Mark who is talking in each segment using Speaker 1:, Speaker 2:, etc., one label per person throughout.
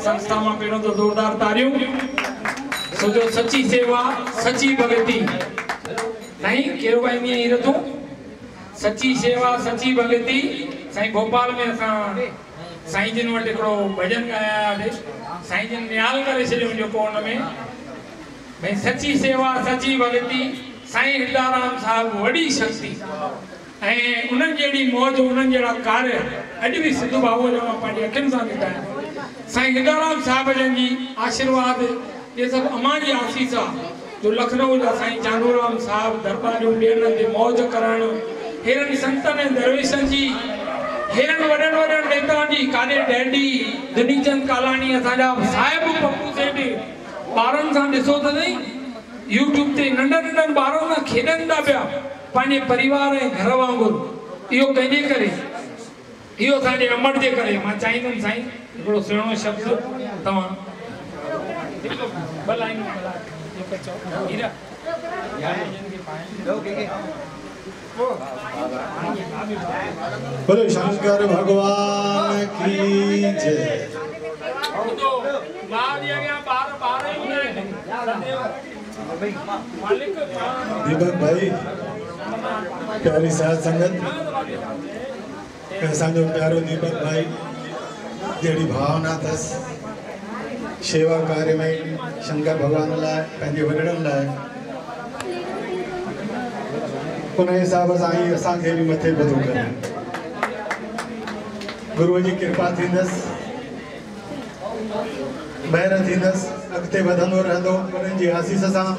Speaker 1: संस्था में पेड़ों तो जोरदार तारियों सोचो सच्ची सेवा सच्ची भगती नहीं केरो भाई में ही रखूं सच्ची सेवा सच्ची भगती साईं भोपाल में असा साईं जिन वटि हिकिड़ो भजन गाया आहे साईं जिन न्याल करे छॾियो जो कोन में भाई सच्ची सेवा सच्ची भगती साईं हिरदाराम साहब वॾी शक्ति ऐं उन्हनि जहिड़ी मौज उन्हनि जहिड़ा कार्य अॼु बि सिद्धू बाबू जो मां पंहिंजी अखियुनि सां ॾिठा आहिनि साईं हिरदाराम साहब जन जी आशीर्वाद ये सब अमां जी आसीस आहे जो लखनऊ जा साईं चांदूराम साहब दरबारियूं ॾियण ते मौज करणु हेरनि संतनि ऐं दरवेशनि जी हेरनि वॾनि वॾनि नेताउनि जी काॾे डैडी दुनीचंद कालाणी असांजा साहिब पप्पू सेठ ॿारनि सां ॾिसो त सही यूट्यूब ते नंढनि नंढनि ॿारनि सां खेॾनि था पिया पंहिंजे परिवार ऐं घर वांगुरु इहो कंहिंजे करे इहो असांजे अमर जे करे मां चाहींदुमि साईं हिकिड़ो सुहिणो शब्द तव्हां
Speaker 2: बोलो शंकर भगवान की जय। दीपक भाई प्यारी साथ संगत असांजो प्यारो दीपक भाई जहिड़ी भावना अथसि सेवा कार्य में शंकर भगवान लाइ पंहिंजे वॾड़नि लाइ उन हिसाब सां ई असांखे बि मथे ॿधो करे गुरूअ जी कृपा थींदसि महिर थींदसि अॻिते वधंदो रहंदो उन्हनि जी आसीस सां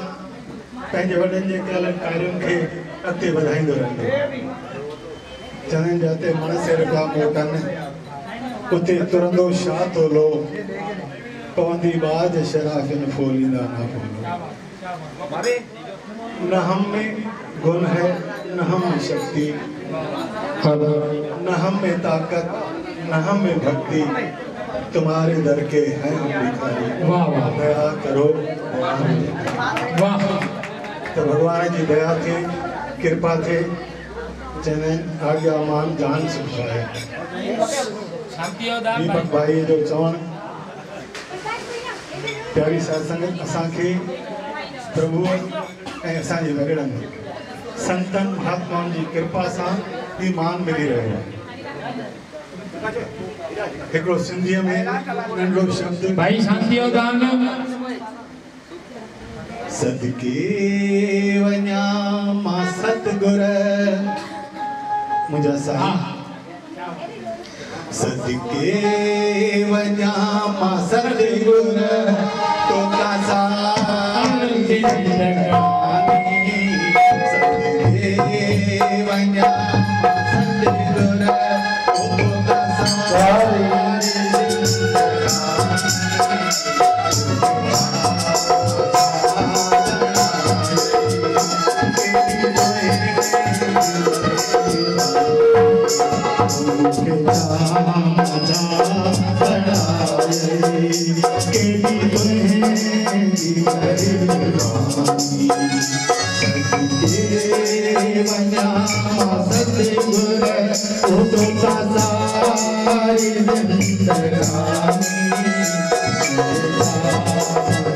Speaker 2: पंहिंजे वॾनि जे कयल कार्यों खे अॻिते वधाईंदो रहंदो चवनि जाते मन से रुपया मोटनि उते तुरंदो छा तोलो पवंदी बाज शराफिन फोलींदा ना फोलो न हम में गुण है न हम में शक्ति न हम में ताकत न हम में भक्ति तुम्हारे दर के हैं हम भिखारी दया करो वाह तो भगवान जी दया थे कृपा थे चने आज्ञा मान जान सुखाए दीपक भाई जो चवण प्यारी साध संगत असांखे प्रभु ऐं असांजे वॾड़नि संतन महात्माउनि जी कृपा सां ही मान मिली रहियो आहे हिकिड़ो सिंधीअ में नंढो शब्द
Speaker 1: भाई शांतियो दान
Speaker 2: सदके वञा मां सतगुर मुंहिंजा साईं सदके वञा मां सतगुर तोता साईं सदके वञा मां सतगुर तोता साईं सतगुर